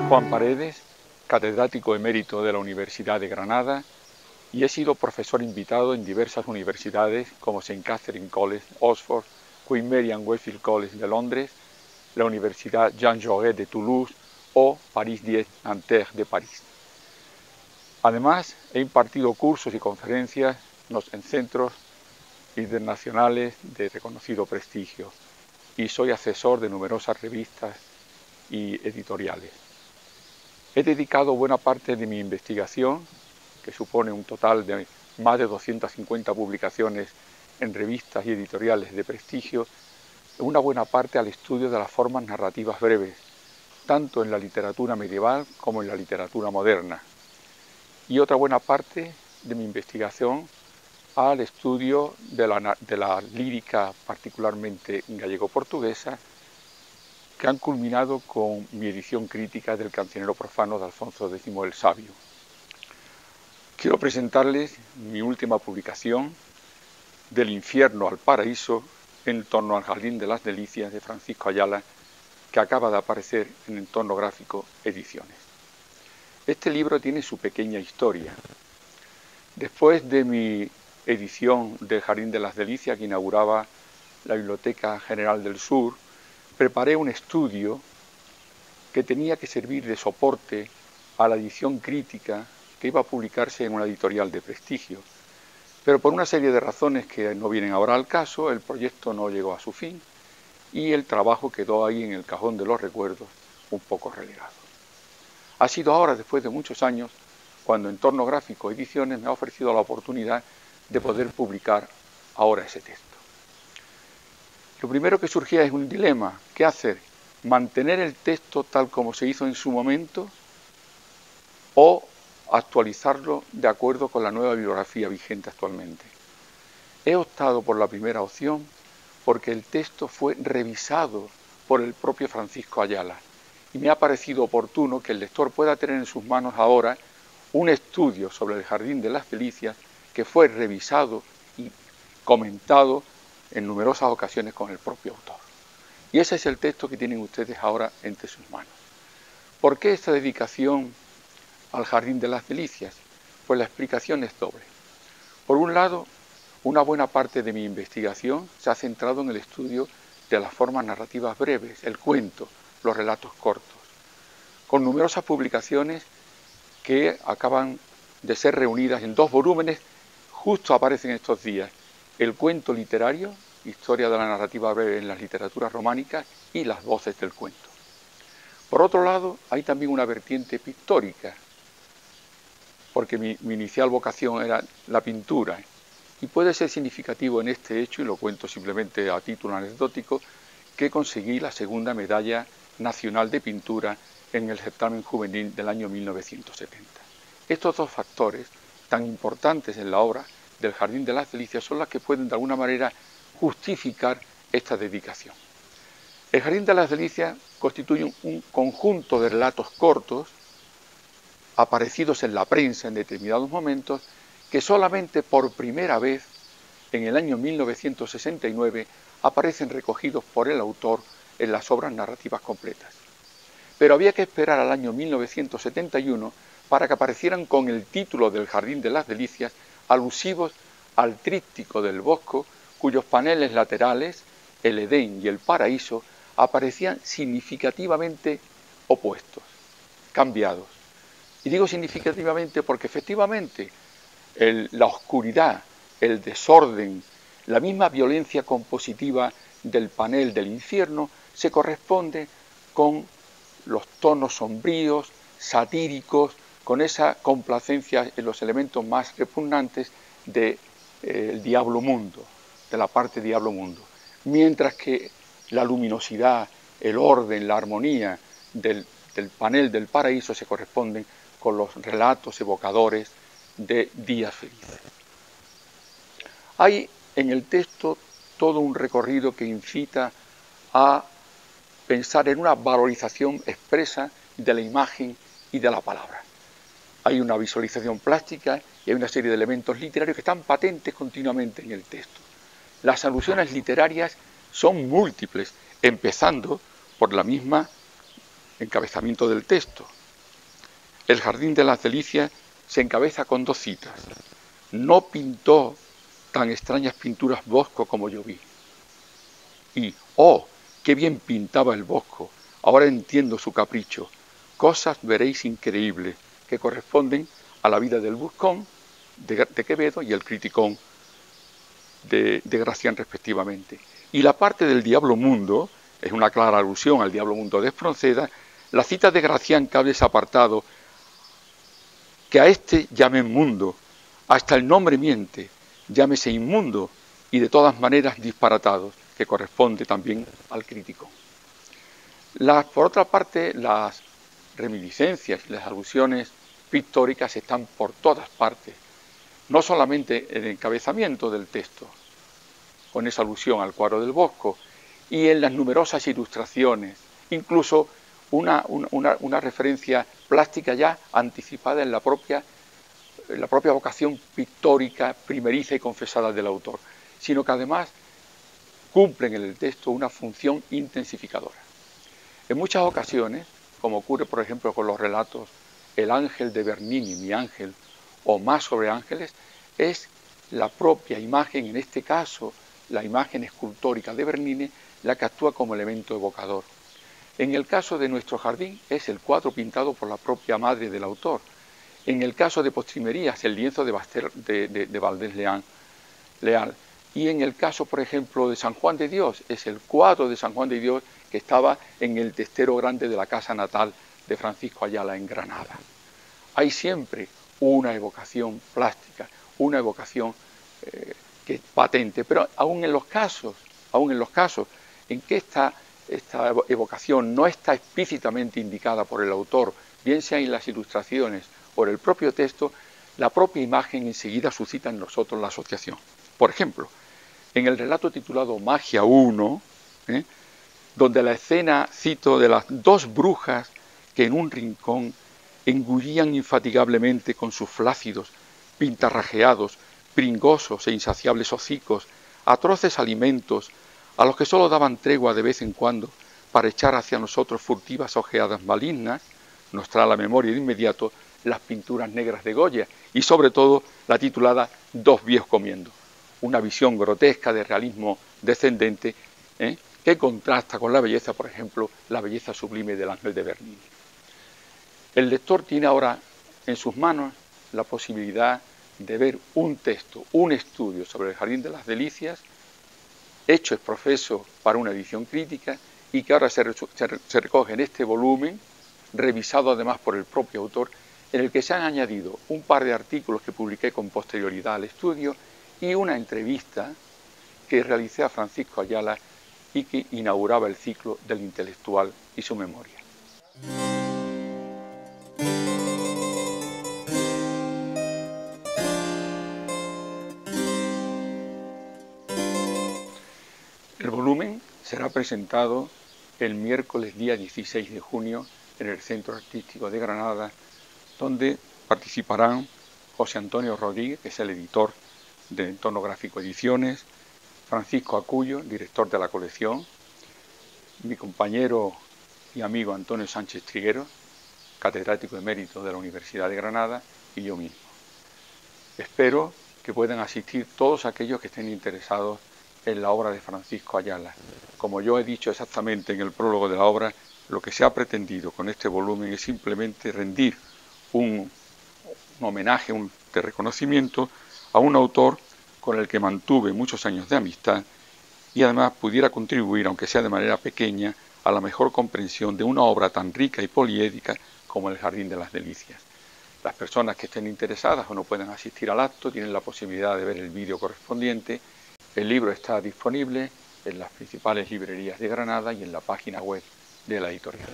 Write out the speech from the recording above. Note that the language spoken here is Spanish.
Juan Paredes, catedrático emérito de la Universidad de Granada, y he sido profesor invitado en diversas universidades como St. Catherine College, Oxford, Queen Mary and Westfield College de Londres, la Universidad Jean Jaurès de Toulouse o Paris 10 Nanterre de París. Además, he impartido cursos y conferencias en centros internacionales de reconocido prestigio y soy asesor de numerosas revistas y editoriales. He dedicado buena parte de mi investigación, que supone un total de más de 250 publicaciones en revistas y editoriales de prestigio, una buena parte al estudio de las formas narrativas breves, tanto en la literatura medieval como en la literatura moderna, y otra buena parte de mi investigación al estudio de la lírica, particularmente gallego-portuguesa, que han culminado con mi edición crítica del Cancionero Profano de Alfonso X el Sabio. Quiero presentarles mi última publicación, Del infierno al paraíso, en torno al Jardín de las Delicias de Francisco Ayala, que acaba de aparecer en Entorno Gráfico Ediciones. Este libro tiene su pequeña historia. Después de mi edición del Jardín de las Delicias, que inauguraba la Biblioteca General del Sur, preparé un estudio que tenía que servir de soporte a la edición crítica que iba a publicarse en una editorial de prestigio. Pero por una serie de razones que no vienen ahora al caso, el proyecto no llegó a su fin y el trabajo quedó ahí en el cajón de los recuerdos, un poco relegado. Ha sido ahora, después de muchos años, cuando Entorno Gráfico Ediciones me ha ofrecido la oportunidad de poder publicar ahora ese texto. Lo primero que surgía es un dilema. ¿Qué hacer? ¿Mantener el texto tal como se hizo en su momento o actualizarlo de acuerdo con la nueva bibliografía vigente actualmente? He optado por la primera opción porque el texto fue revisado por el propio Francisco Ayala y me ha parecido oportuno que el lector pueda tener en sus manos ahora un estudio sobre el Jardín de las Delicias que fue revisado y comentado en numerosas ocasiones con el propio autor. Y ese es el texto que tienen ustedes ahora entre sus manos. ¿Por qué esta dedicación al Jardín de las Delicias? Pues la explicación es doble. Por un lado, una buena parte de mi investigación se ha centrado en el estudio de las formas narrativas breves, el cuento, los relatos cortos, con numerosas publicaciones que acaban de ser reunidas en 2 volúmenes, justo aparecen estos días: el cuento literario, historia de la narrativa breve en las literaturas románicas, y las voces del cuento. Por otro lado, hay también una vertiente pictórica, porque mi inicial vocación era la pintura, y puede ser significativo en este hecho, y lo cuento simplemente a título anecdótico, que conseguí la segunda medalla nacional de pintura en el certamen juvenil del año 1970. Estos 2 factores, tan importantes en la obra del Jardín de las Delicias, son las que pueden de alguna manera justificar esta dedicación. El Jardín de las Delicias constituye un conjunto de relatos cortos, aparecidos en la prensa en determinados momentos, que solamente por primera vez, en el año 1969, aparecen recogidos por el autor en las obras narrativas completas. Pero había que esperar al año 1971 para que aparecieran con el título del Jardín de las Delicias, alusivos al tríptico del Bosco, cuyos paneles laterales, el Edén y el Paraíso, aparecían significativamente opuestos, cambiados. Y digo significativamente porque efectivamente la oscuridad, el desorden, la misma violencia compositiva del panel del infierno se corresponde con los tonos sombríos, satíricos, con esa complacencia en los elementos más repugnantes del diablo mundo, de la parte diablo mundo. Mientras que la luminosidad, el orden, la armonía del panel del paraíso se corresponden con los relatos evocadores de días felices. Hay en el texto todo un recorrido que incita a pensar en una valorización expresa de la imagen y de la palabra. Hay una visualización plástica y hay una serie de elementos literarios que están patentes continuamente en el texto. Las alusiones literarias son múltiples, empezando por la misma encabezamiento del texto. El Jardín de las Delicias se encabeza con 2 citas. No pintó tan extrañas pinturas Bosco como yo vi. Y, oh, qué bien pintaba el Bosco, ahora entiendo su capricho. Cosas veréis increíbles que corresponden a la vida del Buscón de Quevedo y el Criticón de Gracián respectivamente. Y la parte del Diablo Mundo, es una clara alusión al Diablo Mundo de Espronceda, la cita de Gracián que abre ese apartado, que a este llamen mundo, hasta el nombre miente, llámese inmundo y de todas maneras disparatados, que corresponde también al Crítico. Por otra parte, las reminiscencias y las alusiones pictóricas están por todas partes, no solamente en el encabezamiento del texto, con esa alusión al cuadro del Bosco, y en las numerosas ilustraciones, incluso una referencia plástica ya anticipada en la propia vocación pictórica primeriza y confesada del autor, sino que además cumplen en el texto una función intensificadora. En muchas ocasiones, como ocurre por ejemplo con los relatos El ángel de Bernini, mi ángel, o Más sobre ángeles, es la propia imagen, en este caso la imagen escultórica de Bernini, la que actúa como elemento evocador. En el caso de Nuestro jardín es el cuadro pintado por la propia madre del autor. En el caso de Postrimerías, el lienzo de Valdés Leal. Y en el caso, por ejemplo, de San Juan de Dios, es el cuadro de San Juan de Dios que estaba en el testero grande de la casa natal de Francisco Ayala en Granada. Hay siempre una evocación plástica, una evocación que es patente, pero aún en los casos en que esta evocación no está explícitamente indicada por el autor, bien sea en las ilustraciones o en el propio texto, la propia imagen enseguida suscita en nosotros la asociación. Por ejemplo, en el relato titulado Magia 1, donde la escena, cito, de las 2 brujas que en un rincón engullían infatigablemente con sus flácidos, pintarrajeados, pringosos e insaciables hocicos, atroces alimentos a los que sólo daban tregua de vez en cuando para echar hacia nosotros furtivas ojeadas malignas, nos trae a la memoria de inmediato las pinturas negras de Goya y sobre todo la titulada 2 viejos comiendo, una visión grotesca de realismo descendente que contrasta con la belleza, por ejemplo, la belleza sublime del ángel de Bernini. El lector tiene ahora en sus manos la posibilidad de ver un texto, un estudio sobre el Jardín de las Delicias, hecho exprofeso para una edición crítica y que ahora se recoge en este volumen, revisado además por el propio autor, en el que se han añadido un par de artículos que publiqué con posterioridad al estudio y una entrevista que realicé a Francisco Ayala y que inauguraba el ciclo del intelectual y su memoria. El volumen será presentado el miércoles día 16 de junio en el Centro Artístico de Granada, donde participarán José Antonio Rodríguez, que es el editor de Entorno Gráfico Ediciones, Francisco Acuyo, director de la colección, mi compañero y amigo Antonio Sánchez Triguero, catedrático emérito de la Universidad de Granada, y yo mismo. Espero que puedan asistir todos aquellos que estén interesados en la obra de Francisco Ayala. Como yo he dicho exactamente en el prólogo de la obra, lo que se ha pretendido con este volumen es simplemente rendir un homenaje, de reconocimiento a un autor con el que mantuve muchos años de amistad y además pudiera contribuir, aunque sea de manera pequeña, a la mejor comprensión de una obra tan rica y poliédrica como El Jardín de las Delicias. Las personas que estén interesadas o no puedan asistir al acto tienen la posibilidad de ver el vídeo correspondiente. El libro está disponible en las principales librerías de Granada y en la página web de la editorial.